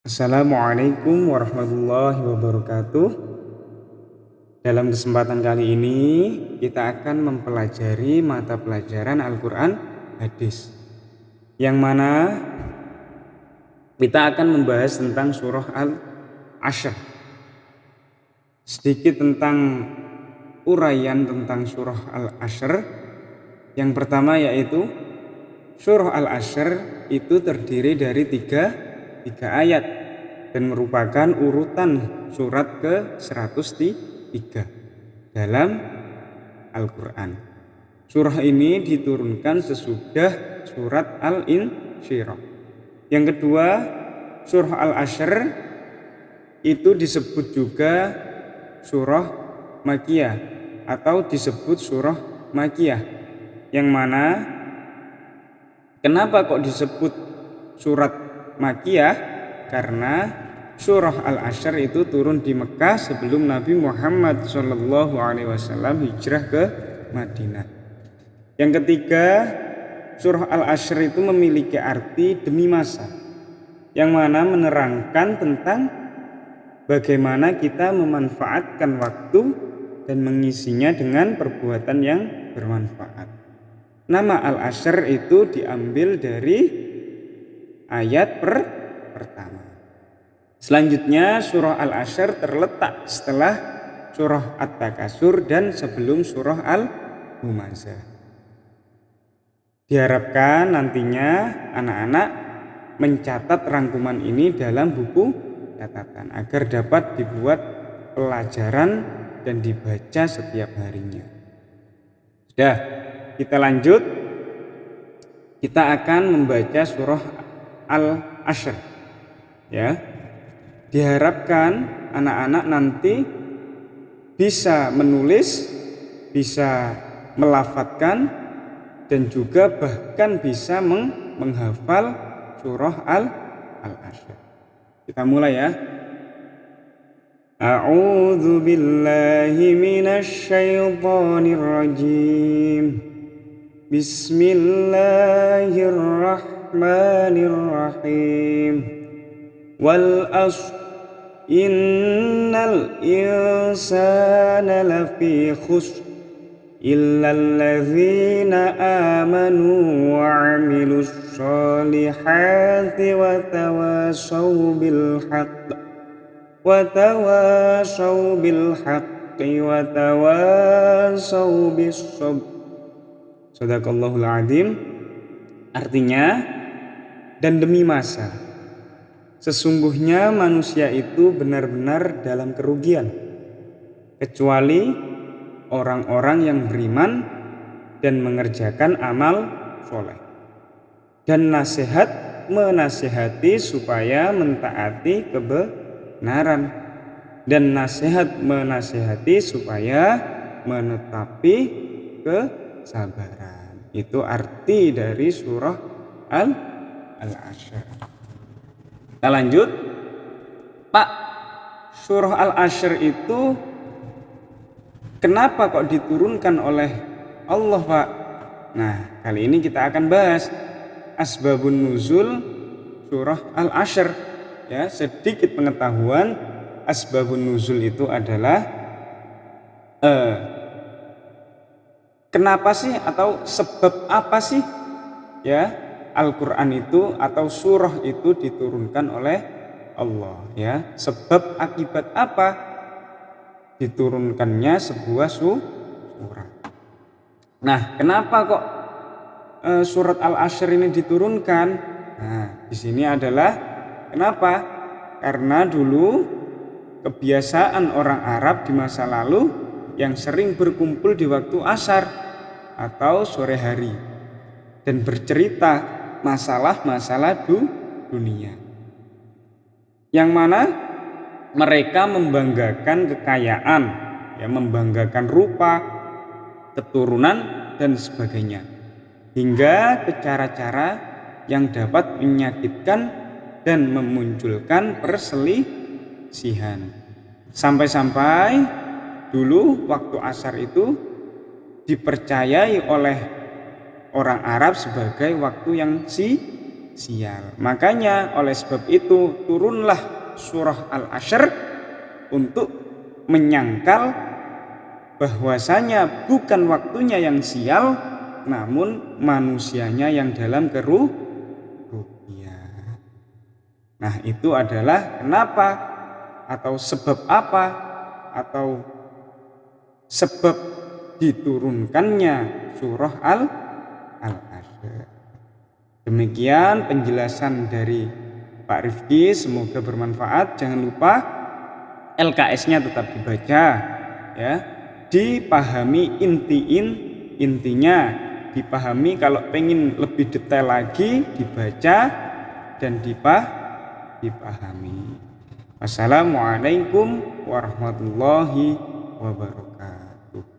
Assalamualaikum warahmatullahi wabarakatuh. Dalam kesempatan kali ini kita akan mempelajari mata pelajaran Al-Quran Hadis, yang mana kita akan membahas tentang surah Al-Ashr. Sedikit tentang uraian tentang surah Al-Ashr. Yang pertama yaitu surah Al-Ashr itu terdiri dari tiga ayat dan merupakan urutan surat ke-103 dalam Al-Quran. Surah ini diturunkan sesudah surat Al-Insyirah. Yang kedua, surah Al-Ashr itu disebut juga surah Makkiyah atau disebut surah Makkiyah, yang mana kenapa kok disebut surat Makkiyah? Karena surah Al-Ashr itu turun di Mekah sebelum Nabi Muhammad SAW hijrah ke Madinah. Yang ketiga, surah Al-Ashr itu memiliki arti demi masa, yang mana menerangkan tentang bagaimana kita memanfaatkan waktu dan mengisinya dengan perbuatan yang bermanfaat. Nama Al-Ashr itu diambil dari ayat pertama. Selanjutnya surah Al-Ashr terletak setelah surah At-Takasur dan sebelum surah Al-Humazah. Diharapkan nantinya anak-anak mencatat rangkuman ini dalam buku catatan agar dapat dibuat pelajaran dan dibaca setiap harinya. Sudah, kita lanjut. Kita akan membaca surah Al-Ashr. Ya. Diharapkan anak-anak nanti bisa menulis, bisa melafadzkan, dan juga bahkan bisa menghafal surah Al-Ashr. Kita mulai ya. A'udzu billahi minasy syaithanir rajim. Bismillahirrahmanirrahim. Wal ashr innal insana lafi khusr illa alladzina amanu wa 'amilus sholihati wa tawasaw bil haqqi wa tawasaw bis sabr. Shadaqallahul adzim. Artinya, dan demi masa, sesungguhnya manusia itu benar-benar dalam kerugian, kecuali orang-orang yang beriman dan mengerjakan amal soleh, dan menasihati supaya mentaati kebenaran, dan menasihati supaya menetapi kesabaran. Itu arti dari surah Al-Ashr. Kita lanjut. Pak, surah Al-Ashr itu kenapa kok diturunkan oleh Allah, Pak? Nah, kali ini kita akan bahas asbabun nuzul surah Al-Ashr. Ya, sedikit pengetahuan, asbabun nuzul itu adalah kenapa sih atau sebab apa sih ya Al-Quran itu atau surah itu diturunkan oleh Allah, ya. Sebab akibat apa diturunkannya sebuah surah. Nah, kenapa kok surat Al-Ashr ini diturunkan? Nah, di sini adalah kenapa? Karena dulu kebiasaan orang Arab di masa lalu yang sering berkumpul di waktu asar atau sore hari dan bercerita masalah-masalah dunia, yang mana mereka membanggakan kekayaan, ya, membanggakan rupa, keturunan dan sebagainya, hingga ke cara-cara yang dapat menyakitkan dan memunculkan perselisihan. Sampai-sampai dulu waktu asar itu dipercayai oleh orang Arab sebagai waktu yang sial. Makanya oleh sebab itu turunlah surah Al-Ashr untuk menyangkal bahwasanya bukan waktunya yang sial, namun manusianya yang dalam kerugian. Nah, itu adalah kenapa atau sebab apa atau sebab diturunkannya surah Al-Ashr. Demikian penjelasan dari Pak Rifki, semoga bermanfaat. Jangan lupa LKS-nya tetap dibaca ya. Dipahami intinya, dipahami. Kalau pengen lebih detail lagi dibaca dan dipahami. Wassalamualaikum warahmatullahi wabarakatuh.